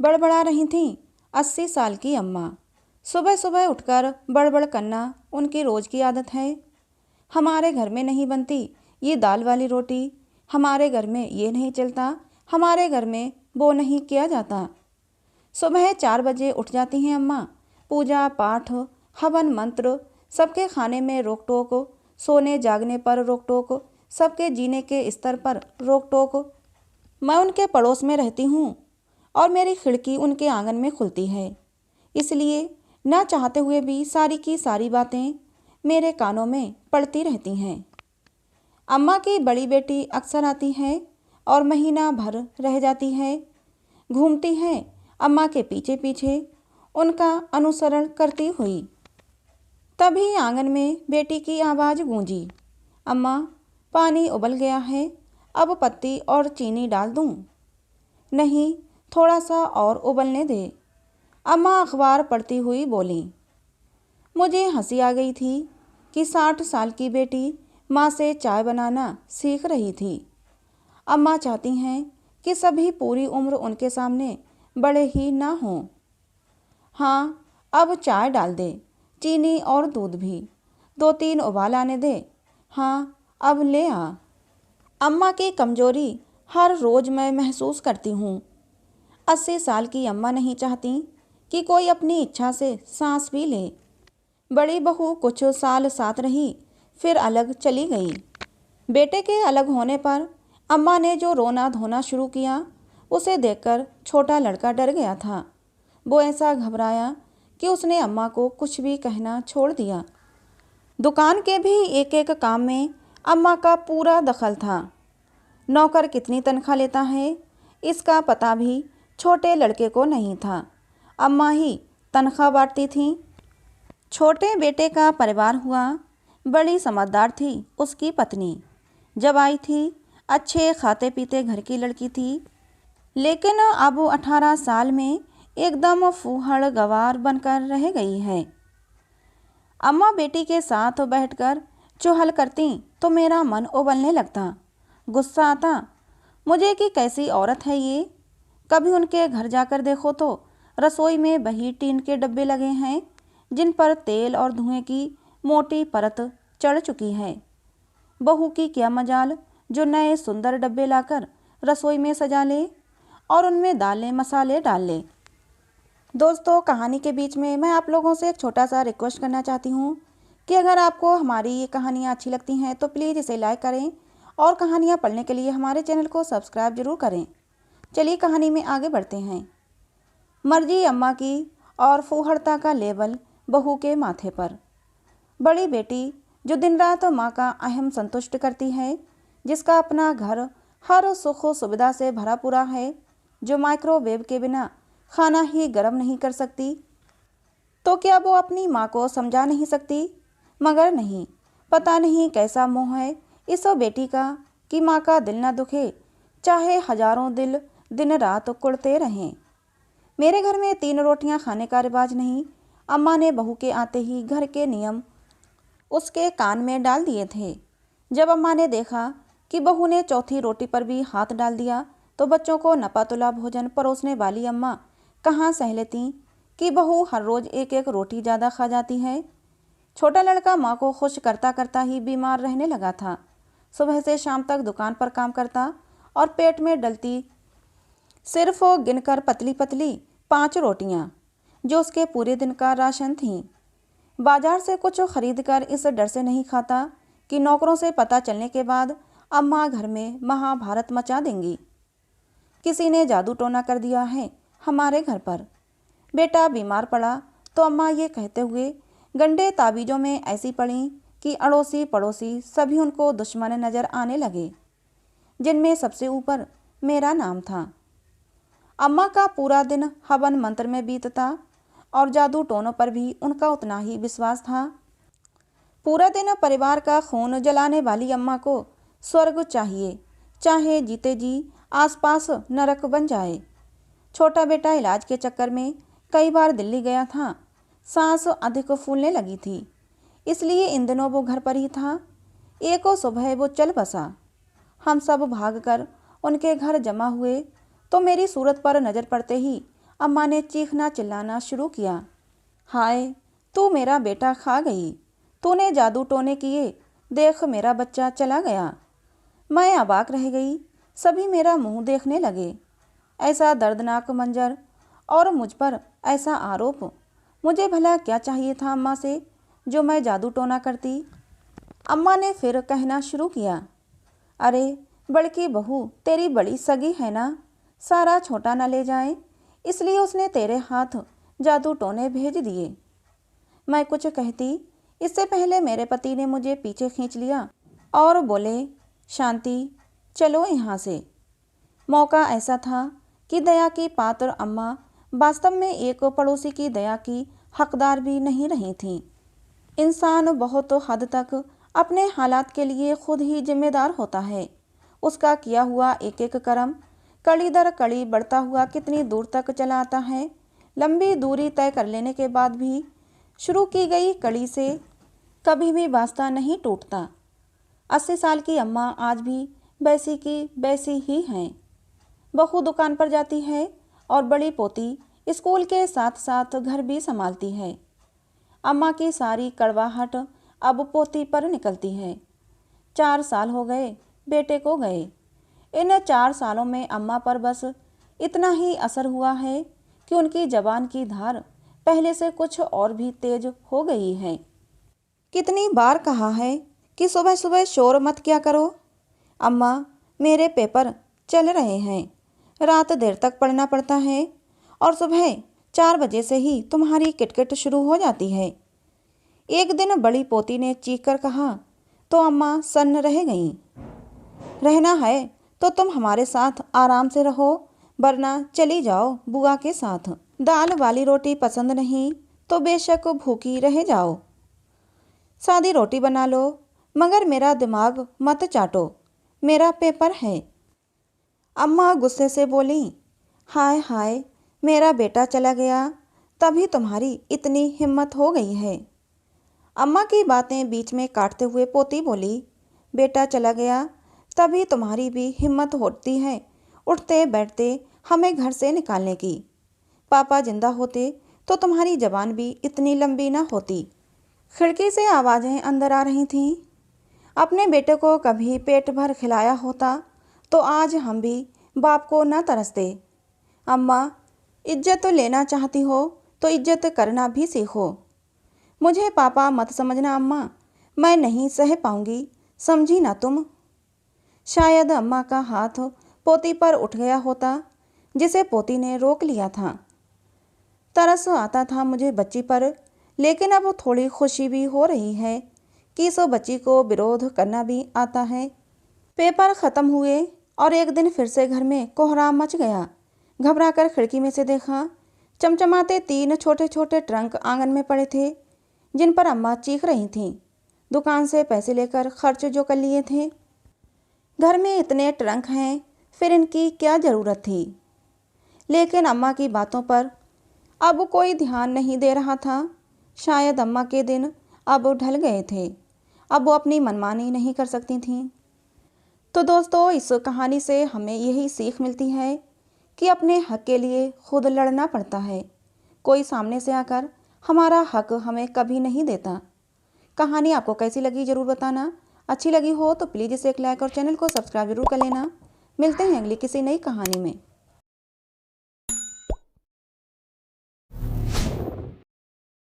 बड़बड़ा रही थीं 80 साल की अम्मा। सुबह सुबह उठकर बड़बड़ करना उनकी रोज़ की आदत है। हमारे घर में नहीं बनती ये दाल वाली रोटी, हमारे घर में ये नहीं चलता, हमारे घर में वो नहीं किया जाता। सुबह 4 बजे उठ जाती हैं अम्मा। पूजा पाठ, हवन मंत्र, सबके खाने में रोक टोक, सोने जागने पर रोक टोक, सबके जीने के स्तर पर रोक टोक। मैं उनके पड़ोस में रहती हूँ और मेरी खिड़की उनके आंगन में खुलती है, इसलिए ना चाहते हुए भी सारी की सारी बातें मेरे कानों में पड़ती रहती हैं। अम्मा की बड़ी बेटी अक्सर आती है और महीना भर रह जाती है, घूमती है अम्मा के पीछे पीछे उनका अनुसरण करती हुई। तभी आंगन में बेटी की आवाज़ गूंजी, अम्मा पानी उबल गया है, अब पत्ती और चीनी डाल दूं? नहीं, थोड़ा सा और उबलने दे। अम्मा अखबार पढ़ती हुई बोली। मुझे हंसी आ गई थी कि 60 साल की बेटी माँ से चाय बनाना सीख रही थी। अम्मा चाहती हैं कि सभी पूरी उम्र उनके सामने बड़े ही ना हों। हाँ, अब चाय डाल दे, चीनी और दूध भी 2-3 उबाल आने दे। हाँ, अब ले आ। अम्मा की कमजोरी हर रोज़ मैं महसूस करती हूँ। 80 साल की अम्मा नहीं चाहती कि कोई अपनी इच्छा से सांस भी ले। बड़ी बहू कुछ साल साथ रही, फिर अलग चली गई। बेटे के अलग होने पर अम्मा ने जो रोना धोना शुरू किया, उसे देखकर छोटा लड़का डर गया था। वो ऐसा घबराया कि उसने अम्मा को कुछ भी कहना छोड़ दिया। दुकान के भी एक एक काम में अम्मा का पूरा दखल था। नौकर कितनी तनख्वाह लेता है, इसका पता भी छोटे लड़के को नहीं था। अम्मा ही तनख्वाह बांटती थीं। छोटे बेटे का परिवार हुआ। बड़ी समझदार थी उसकी पत्नी। जब आई थी अच्छे खाते पीते घर की लड़की थी, लेकिन अब 18 साल में एकदम फूहड़ गवार बनकर रह गई है। अम्मा बेटी के साथ बैठकर चुहल करती तो मेरा मन उबलने लगता। गुस्सा आता मुझे कि कैसी औरत है ये। कभी उनके घर जाकर देखो तो रसोई में वही टीन के डब्बे लगे हैं जिन पर तेल और धुएं की मोटी परत चढ़ चुकी है। बहू की क्या मजाल जो नए सुंदर डब्बे लाकर रसोई में सजा ले और उनमें दालें मसाले डाल ले। दोस्तों, कहानी के बीच में मैं आप लोगों से एक छोटा सा रिक्वेस्ट करना चाहती हूँ कि अगर आपको हमारी ये कहानियाँ अच्छी लगती हैं तो प्लीज़ इसे लाइक करें और कहानियाँ पढ़ने के लिए हमारे चैनल को सब्सक्राइब जरूर करें। चलिए कहानी में आगे बढ़ते हैं। मर्जी अम्मा की और फूहड़ता का लेबल बहू के माथे पर। बड़ी बेटी जो दिन रात माँ का अहम संतुष्ट करती है, जिसका अपना घर हर सुख सुविधा से भरा पूरा है, जो माइक्रोवेव के बिना खाना ही गर्म नहीं कर सकती, तो क्या वो अपनी माँ को समझा नहीं सकती? मगर नहीं, पता नहीं कैसा मोह है इस बेटी का कि माँ का दिल न दुखे, चाहे हजारों दिल दिन रात कुड़ते रहें। मेरे घर में 3 रोटियां खाने का रिवाज नहीं। अम्मा ने बहू के आते ही घर के नियम उसके कान में डाल दिए थे। जब अम्मा ने देखा कि बहू ने चौथी रोटी पर भी हाथ डाल दिया तो बच्चों को नपातुला भोजन परोसने वाली अम्मा कहाँ सह लेती कि बहू हर रोज़ एक एक रोटी ज़्यादा खा जाती है। छोटा लड़का माँ को खुश करता करता ही बीमार रहने लगा था। सुबह से शाम तक दुकान पर काम करता और पेट में डलती सिर्फ गिनकर पतली पतली 5 रोटियां, जो उसके पूरे दिन का राशन थीं। बाजार से कुछ खरीद कर इस डर से नहीं खाता कि नौकरों से पता चलने के बाद अम्मा घर में महाभारत मचा देंगी। किसी ने जादू टोना कर दिया है हमारे घर पर। बेटा बीमार पड़ा तो अम्मा ये कहते हुए गंडे ताबीज़ों में ऐसी पड़ी कि अड़ोसी पड़ोसी सभी उनको दुश्मन नज़र आने लगे, जिनमें सबसे ऊपर मेरा नाम था। अम्मा का पूरा दिन हवन मंत्र में बीतता और जादू टोनों पर भी उनका उतना ही विश्वास था। पूरा दिन परिवार का खून जलाने वाली अम्मा को स्वर्ग चाहिए, चाहे जीते जी आसपास नरक बन जाए। छोटा बेटा इलाज के चक्कर में कई बार दिल्ली गया था। सांस अधिक फूलने लगी थी, इसलिए इन दिनों वो घर पर ही था। एक सुबह वो चल बसा। हम सब भागकर उनके घर जमा हुए तो मेरी सूरत पर नज़र पड़ते ही अम्मा ने चीखना चिल्लाना शुरू किया। हाय, तू मेरा बेटा खा गई, तूने जादू टोने किए, देख मेरा बच्चा चला गया। मैं अबाक रह गई, सभी मेरा मुंह देखने लगे। ऐसा दर्दनाक मंजर और मुझ पर ऐसा आरोप। मुझे भला क्या चाहिए था अम्मा से जो मैं जादू टोना करती। अम्मा ने फिर कहना शुरू किया, अरे बड़की बहू तेरी बड़ी सगी है ना, सारा छोटा न ले जाए, इसलिए उसने तेरे हाथ जादू टोने भेज दिए। मैं कुछ कहती इससे पहले मेरे पति ने मुझे पीछे खींच लिया और बोले, शांति चलो यहाँ से। मौका ऐसा था कि दया की पात्र अम्मा वास्तव में एक पड़ोसी की दया की हकदार भी नहीं रही थीं। इंसान बहुत हद तक अपने हालात के लिए खुद ही जिम्मेदार होता है। उसका किया हुआ एक एक कर्म कड़ी दर कड़ी बढ़ता हुआ कितनी दूर तक चला आता है। लंबी दूरी तय कर लेने के बाद भी शुरू की गई कड़ी से कभी भी वास्ता नहीं टूटता। 80 साल की अम्मा आज भी वैसी की वैसी ही हैं। बहू दुकान पर जाती है और बड़ी पोती स्कूल के साथ साथ घर भी संभालती है। अम्मा की सारी कड़वाहट अब पोती पर निकलती है। 4 साल हो गए बेटे को गए। इन 4 सालों में अम्मा पर बस इतना ही असर हुआ है कि उनकी जबान की धार पहले से कुछ और भी तेज हो गई है। कितनी बार कहा है कि सुबह सुबह शोर मत किया करो। अम्मा, मेरे पेपर चल रहे हैं, रात देर तक पढ़ना पड़ता है और सुबह 4 बजे से ही तुम्हारी किटकिट शुरू हो जाती है। एक दिन बड़ी पोती ने चीख कर कहा तो अम्मा सन्न रह गईं। रहना है तो तुम हमारे साथ आराम से रहो, वरना चली जाओ बुआ के साथ। दाल वाली रोटी पसंद नहीं तो बेशक भूखी रह जाओ। सादी रोटी बना लो, मगर मेरा दिमाग मत चाटो, मेरा पेपर है। अम्मा गुस्से से बोली, हाय हाय, मेरा बेटा चला गया तभी तुम्हारी इतनी हिम्मत हो गई है। अम्मा की बातें बीच में काटते हुए पोती बोली, बेटा चला गया तभी तुम्हारी भी हिम्मत होती है उठते बैठते हमें घर से निकालने की। पापा जिंदा होते तो तुम्हारी जबान भी इतनी लंबी ना होती। खिड़की से आवाज़ें अंदर आ रही थीं। अपने बेटे को कभी पेट भर खिलाया होता तो आज हम भी बाप को न तरसते। अम्मा, इज्जत तो लेना चाहती हो तो इज्जत करना भी सीखो। मुझे पापा मत समझना अम्मा, मैं नहीं सह पाऊंगी, समझी ना तुम। शायद अम्मा का हाथ पोती पर उठ गया होता जिसे पोती ने रोक लिया था। तरस आता था मुझे बच्ची पर, लेकिन अब थोड़ी खुशी भी हो रही है कि इस बच्ची को विरोध करना भी आता है। पेपर ख़त्म हुए और एक दिन फिर से घर में कोहराम मच गया। घबराकर खिड़की में से देखा, चमचमाते 3 छोटे छोटे ट्रंक आंगन में पड़े थे जिन पर अम्मा चीख रही थीं। दुकान से पैसे लेकर खर्च जो कर लिए थे। घर में इतने ट्रंक हैं, फिर इनकी क्या ज़रूरत थी। लेकिन अम्मा की बातों पर अब कोई ध्यान नहीं दे रहा था। शायद अम्मा के दिन अब ढल गए थे, अब वो अपनी मनमानी नहीं कर सकती थीं। तो दोस्तों, इस कहानी से हमें यही सीख मिलती है कि अपने हक के लिए खुद लड़ना पड़ता है। कोई सामने से आकर हमारा हक हमें कभी नहीं देता। कहानी आपको कैसी लगी ज़रूर बताना। अच्छी लगी हो तो प्लीज़ इसे एक लाइक और चैनल को सब्सक्राइब जरूर कर लेना। मिलते हैं अगली किसी नई कहानी में।